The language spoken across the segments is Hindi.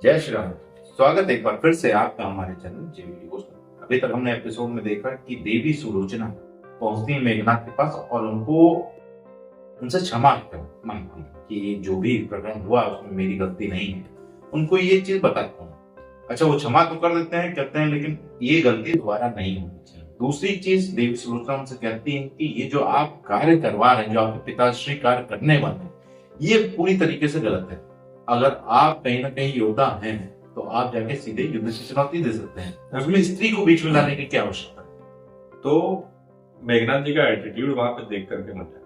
जय श्री राम। स्वागत है एक बार फिर से आपका हमारे चैनल जेवीडी पोस्ट में। अभी तक हमने एपिसोड में देखा कि देवी सुलोचना पहुंचती है मेघनाथ के पास और उनसे क्षमा मांगती है कि जो भी प्रकरण हुआ उसमें मेरी गलती नहीं है। उनको ये चीज बताता हूँ। अच्छा, वो क्षमा तो कर देते हैं, कहते हैं लेकिन ये गलती दोबारा नहीं होनी चाहिए। दूसरी चीज देवी सुलोचना उनसे कहती है कि ये जो आप कार्य करवा रहे हैं, जो आपके पिताश्री कार्य करने वाले हैं, ये पूरी तरीके से गलत है। अगर आप कहीं ना कहीं योद्धा हैं तो आप जाके सीधे युद्ध की चुनौती दे सकते हैं, उसमें स्त्री को बीच में लाने की क्या आवश्यकता है। तो मेघनाथ जी का एटीट्यूड वहां पे देख करके मजा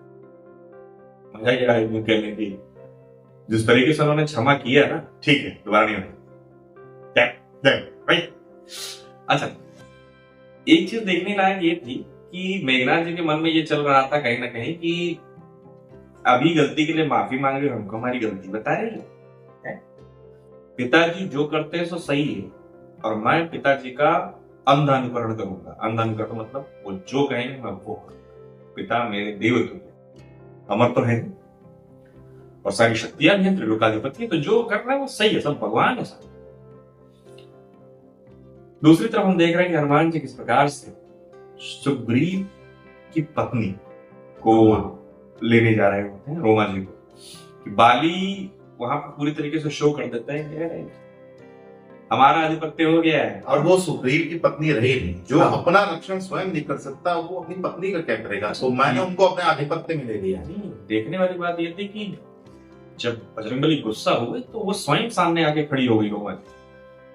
क्या है कहने की, जिस तरीके से उन्होंने क्षमा किया ना, ठीक है दोबारा नहीं होगा। अच्छा, एक चीज देखने लायक ये थी कि मेघनाथ जी के मन में ये चल रहा था कहीं ना कहीं कि अभी गलती के लिए माफी मांग रहे, हमको हमारी गलती बता रही है। पिताजी जो करते हैं सो सही है और मैं पिताजी का अंध अनुकरण करूंगा। अंध अनुकरण मतलब वो जो कहेंगे मैं वो करूंगा। पिता मेरे देवत्व अमर तो है और सारी शक्तियां भी हैं, त्रिलोकाधिपति है, तो जो कर रहा है वो सही है, सब भगवान है सब। दूसरी तरफ हम देख रहे हैं कि हनुमान जी किस प्रकार से सुग्रीव की पत्नी को लेने जा रहे होते हैं, रोमा जी को, कि बाली वहां पर पूरी तरीके से शो कर देता है कि हमारा आधिपत्य हो गया है। और वो सुग्रीव की पत्नी रही नहीं, जो हाँ। अपना रक्षण स्वयं नहीं कर सकता, वो अपनी पत्नी का क्या करेगा। तो मैंने उनको अपने आधिपत्य में ले लिया। देखने वाली बात ये थी कि जब बजरंगबली गुस्सा हुए तो वो स्वयं सामने आके खड़ी हो गई रोमा जी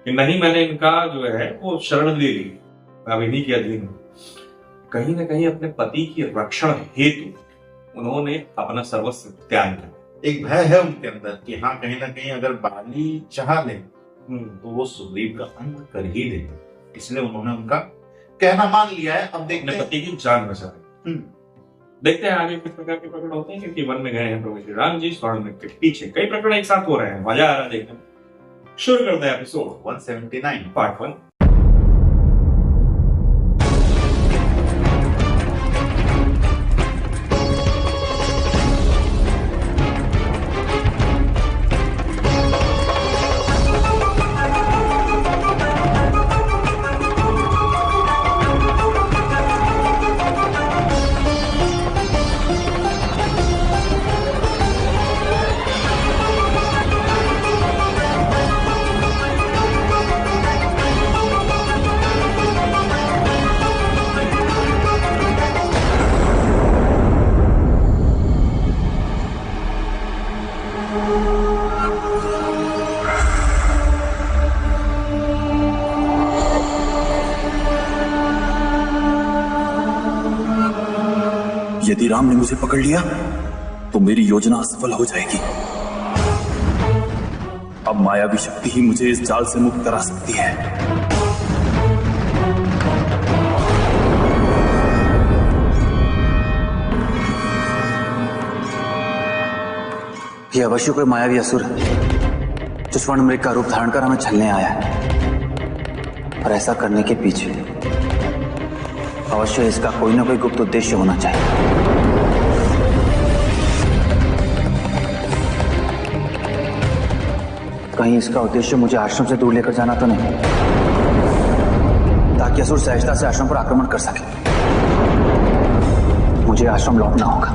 कि नहीं, मैंने इनका जो है वो शरण ले ली, मैं अब इन्हीं के अधीन हूं। कहीं ना कहीं अपने पति की रक्षण हेतु उन्होंने अपना सर्वस्व त्याग किया। एक भय है उनके अंदर कि हाँ, कहीं ना कहीं अगर बाली चाह ले तो वो सुग्रीव का अंत कर ही देंगे, इसलिए उन्होंने उनका कहना मान लिया है। अब देखते अपने हैं पति की जान बचा रहे। देखते हैं आगे किस प्रकार के प्रकरण होते हैं, क्योंकि वन में गए हैं प्रभु श्री राम जी, स्वर्ण के पीछे कई प्रकरण एक साथ हो रहे हैं, मजा आ रहा है देखने में। शुरू करते हैं एपिसोड 179 पार्ट 1। यदि राम ने मुझे पकड़ लिया तो मेरी योजना असफल हो जाएगी। अब मायावी शक्ति ही मुझे इस जाल से मुक्त करा सकती है। यह अवश्य कोई मायावी असुर है जो स्वर्ण मृग का रूप धारण कर हमें छलने आया है, और ऐसा करने के पीछे अवश्य इसका कोई ना कोई गुप्त उद्देश्य होना चाहिए। कहीं इसका उद्देश्य मुझे आश्रम से दूर लेकर जाना तो नहीं, ताकि असुर सहजता से आश्रम पर आक्रमण कर सके। मुझे आश्रम लौटना होगा।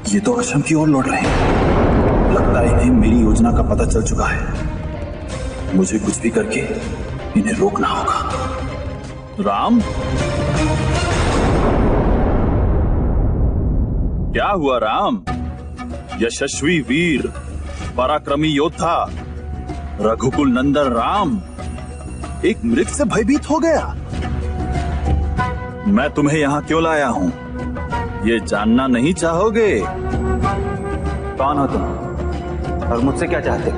ये तो आश्रम की ओर लौट रहे हैं। लगता है इन्हें मेरी योजना का पता चल चुका है। मुझे कुछ भी करके इन्हें रोकना होगा। राम, क्या हुआ राम? यशस्वी वीर, पराक्रमी योद्धा, रघुकुल नंदन राम एक मृग से भयभीत हो गया। मैं तुम्हें यहाँ क्यों लाया हूँ, ये जानना नहीं चाहोगे? कौन हो तुम और मुझसे क्या चाहते हो?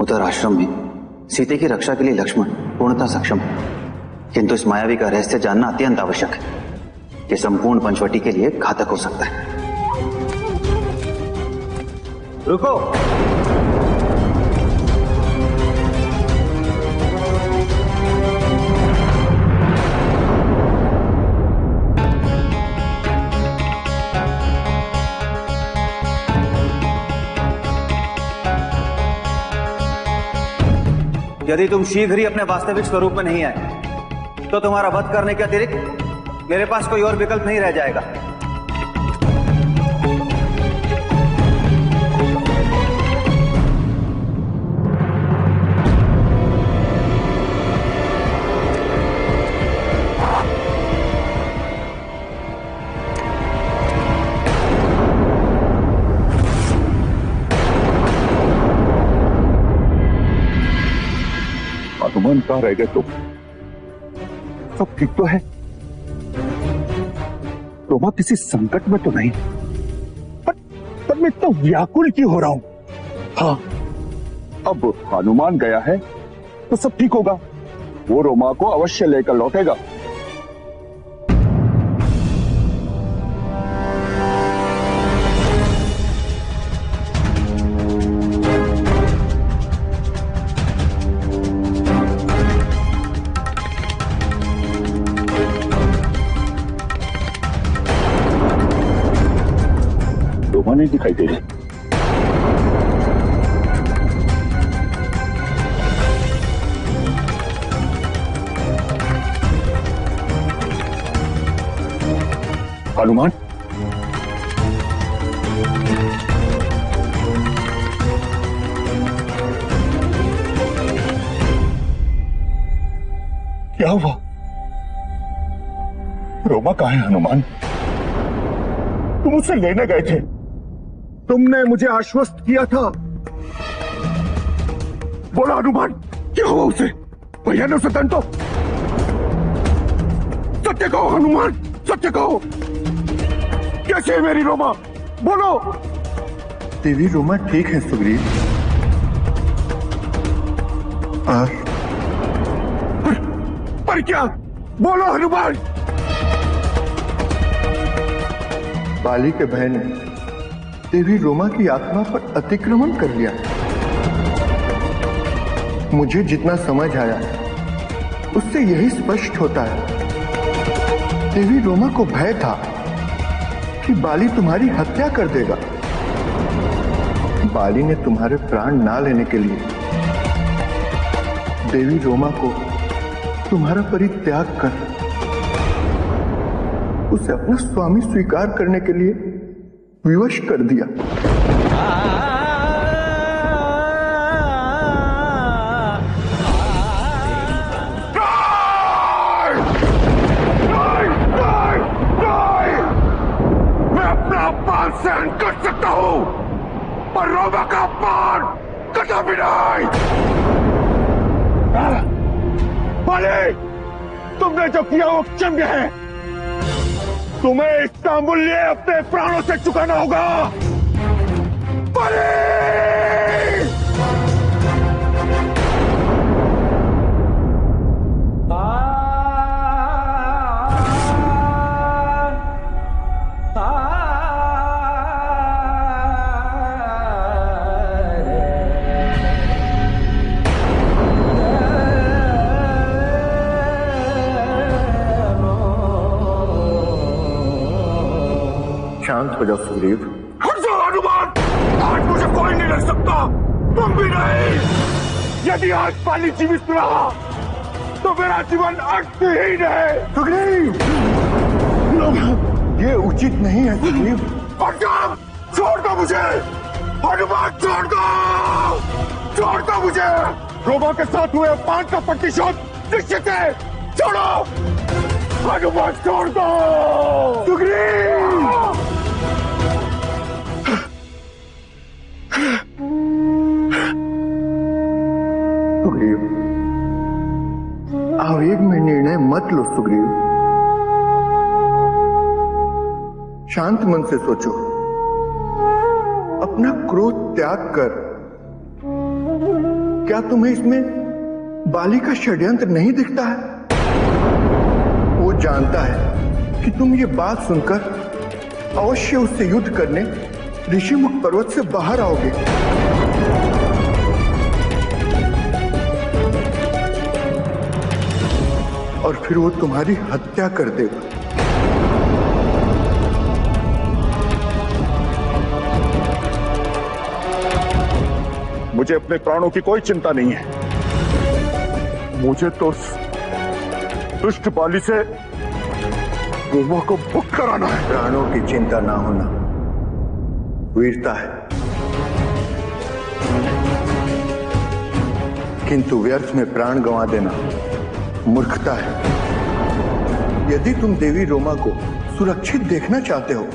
उधर आश्रम में सीते की रक्षा के लिए लक्ष्मण पूर्णतः सक्षम है, किंतु इस मायावी का रहस्य जानना अत्यंत आवश्यक है। ये संपूर्ण पंचवटी के लिए घातक हो सकता है। रुको। यदि तुम शीघ्र ही अपने वास्तविक स्वरूप में नहीं आए तो तुम्हारा वध करने के अतिरिक्त मेरे पास कोई और विकल्प नहीं रह जाएगा। हनुमान कहाँ रह गए तुम? सब ठीक तो है? रोमा किसी संकट में तो नहीं? पर मैं इतना व्याकुल क्यों हो रहा हूं? हाँ, अब हनुमान गया है तो सब ठीक होगा। वो रोमा को अवश्य लेकर लौटेगा। रोमा नहीं दिखाई दे रही। हनुमान, क्या हुआ? रोमा कहाँ है? हनुमान, तुम उसे लेने गए थे, तुमने मुझे आश्वस्त किया था। बोला हनुमान, क्या हुआ उसे? भैया ने उसे दंड तो? सत्य कहो हनुमान, सत्य कहो। कैसे है मेरी रोमा? बोलो। देवी रोमा ठीक है सुग्रीव। पर क्या? बोलो हनुमान। बाली के भय ने देवी रोमा की आत्मा पर अतिक्रमण कर लिया। मुझे जितना समझ आया उससे यही स्पष्ट होता है, देवी रोमा को भय था कि बाली तुम्हारी हत्या कर देगा। बाली ने तुम्हारे प्राण ना लेने के लिए देवी रोमा को तुम्हारा परित्याग कर उसे अपना स्वामी स्वीकार करने के लिए विवश कर दिया। मैं अपना अपमान सहन कर सकता हूं, पर रोमा का अपमान कदापि नहीं। बाली, तुमने जो किया वो क्षम्य है। तुम्हें इसका मूल्य अपने प्राणों से चुकाना होगा। बाली! शांत हो जाओ सुग्रीव। हट जाओ हनुमान, आज मुझे कोई नहीं रख सकता, तुम भी नहीं। यदि आज बाली जीवित रहा तो मेरा जीवन अर्थहीन है। सुग्रीव, ये उचित नहीं है सुग्रीव। हट जाओ, छोड़ दो मुझे। हनुमान छोड़ दो, छोड़ दो मुझे। रोमा के साथ हुए अपमान का प्रतिशोध निश्चित है। छोड़ो हनुमान, छोड़ दो। सुग्रीव, सुग्रीव, आवेग में निर्णय मत लो सुग्रीव। शांत मन से सोचो, अपना क्रोध त्याग कर। क्या तुम्हें इसमें बाली का षड्यंत्र नहीं दिखता है? वो जानता है कि तुम ये बात सुनकर अवश्य उससे युद्ध करने ऋषिमुख पर्वत से बाहर आओगे। और फिर वो तुम्हारी हत्या कर देगा। मुझे अपने प्राणों की कोई चिंता नहीं है। मुझे तो उस दुष्ट बाली से रोमा को मुक्त कराना है। प्राणों की चिंता ना होना वीरता है, किंतु व्यर्थ में प्राण गंवा देना मूर्खता है। यदि तुम देवी रोमा को सुरक्षित देखना चाहते हो,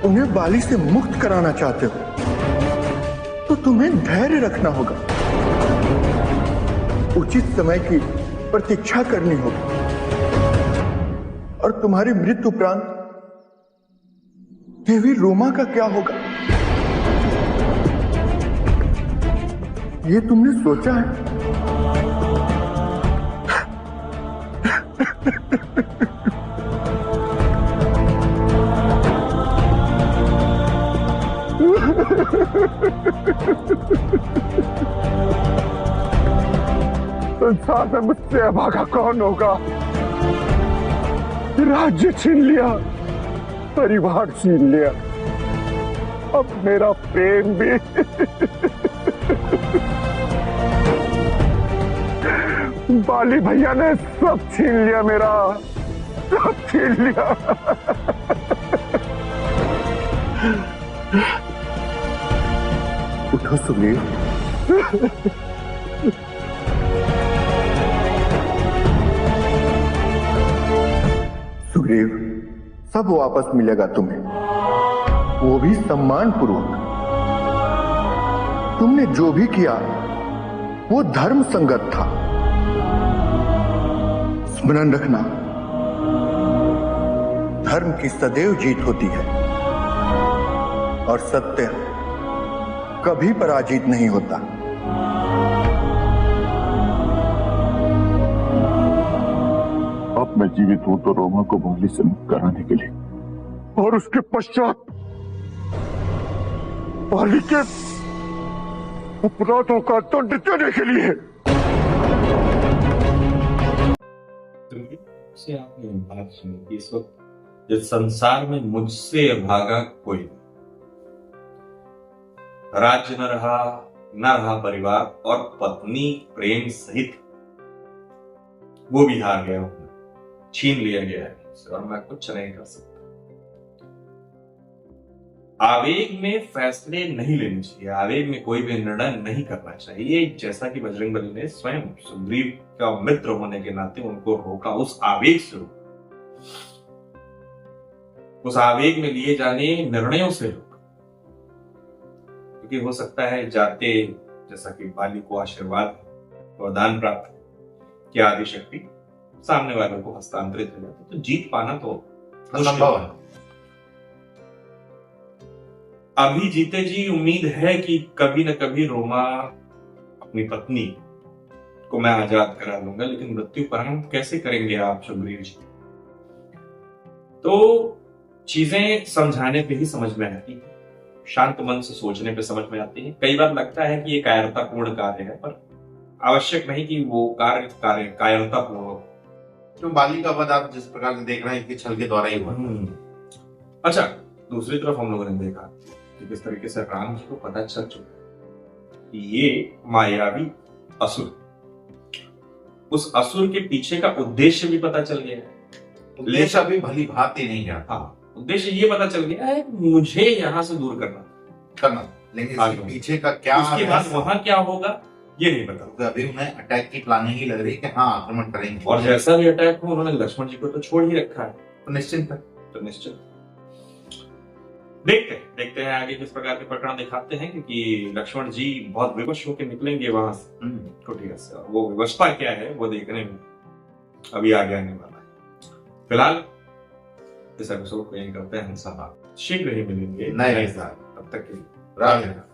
उन्हें बाली से मुक्त कराना चाहते हो, तो तुम्हें धैर्य रखना होगा, उचित समय की प्रतीक्षा करनी होगी, और तुम्हारी मृत्यु उपरांत देवी रोमा का क्या होगा, ये तुमने सोचा है? संसार में मुझसे अभागा कौन होगा? राज्य छीन लिया, परिवार छीन लिया, अब मेरा प्रेम भी। बाली भैया ने सब छीन लिया, मेरा सब छीन लिया। उठो सुग्रीव, सुग्रीव, सब वापस मिलेगा तुम्हें, वो भी सम्मान पूर्वक। तुमने जो भी किया वो धर्म संगत था। स्मरण रखना, धर्म की सदैव जीत होती है और सत्य कभी पराजित नहीं होता। अब मैं जीवित हूं तो रोमा को बाली से मुक्त कराने के लिए, और उसके पश्चात बाली के अपराधों का दंड देने के लिए। से आपने बात सुनी कि इस वक्त इस संसार में मुझसे अभागा कोई नहीं। राज्य न रहा परिवार, और पत्नी प्रेम सहित वो भी हार गया हूं, छीन लिया गया है, और मैं कुछ नहीं कर सकता। आवेग में फैसले नहीं लेने चाहिए, आवेग में कोई भी निर्णय नहीं करना चाहिए। जैसा कि बजरंगबली ने स्वयं सुग्रीव का मित्र होने के नाते उनको रोका, उस आवेग से रोका, उस आवेग में लिए जाने निर्णयों से रोका। क्योंकि हो सकता है जाते, जैसा कि बाली को आशीर्वाद वरदान प्राप्त कि आदि शक्ति सामने वालों को हस्तांतरित हो जाती, तो जीत पाना तो असंभव है। अभी जीते जी उम्मीद है कि कभी न कभी रोमा अपनी पत्नी को मैं आजाद करा लूंगा, लेकिन मृत्यु पर कैसे करेंगे आप सुग्रीव जी? तो चीजें समझाने पे ही समझ में आती है, शांत मन से सोचने पे समझ में आती है। कई बार लगता है कि ये कायरतापूर्ण कार्य है, पर आवश्यक नहीं कि वो कार्य कायरतापूर्ण हो। तो बाली का वध आप जिस प्रकार से देख रहे हैं कि छल के द्वारा ही हुआ। अच्छा, दूसरी तरफ हम लोगों ने देखा कि किस तरीके से राम जी को पता चल चुका कि ये मायावी असुर, उस असुर के पीछे का उद्देश्य भी पता चल गया है। उद्देश्य अभी भली भांति नहीं जाता। हाँ, उद्देश्य ये पता चल गया है, मुझे यहां से दूर करना, लेकिन इसके पीछे का क्या, उसके बाद वहां क्या होगा ये नहीं पता। तो अभी उन्हें अटैक की प्लानिंग ही लग रही है कि हाँ आक्रमण करेंगे, और जैसा भी अटैक हो उन्होंने लक्ष्मण जी को तो छोड़ ही रखा है, तो निश्चिंत है। तो निश्चित देखते हैं आगे किस प्रकार के प्रकरण दिखाते हैं, क्योंकि लक्ष्मण जी बहुत विवश होकर निकलेंगे वहां से कुटिया से, और वो विवशता क्या है वो देखने में अभी आगे आने वाला है। फिलहाल इस एपिसोड को यही करते हैं हम सब, शीघ्र ही मिलेंगे नए साथ, तब तक के लिए राधे राधे।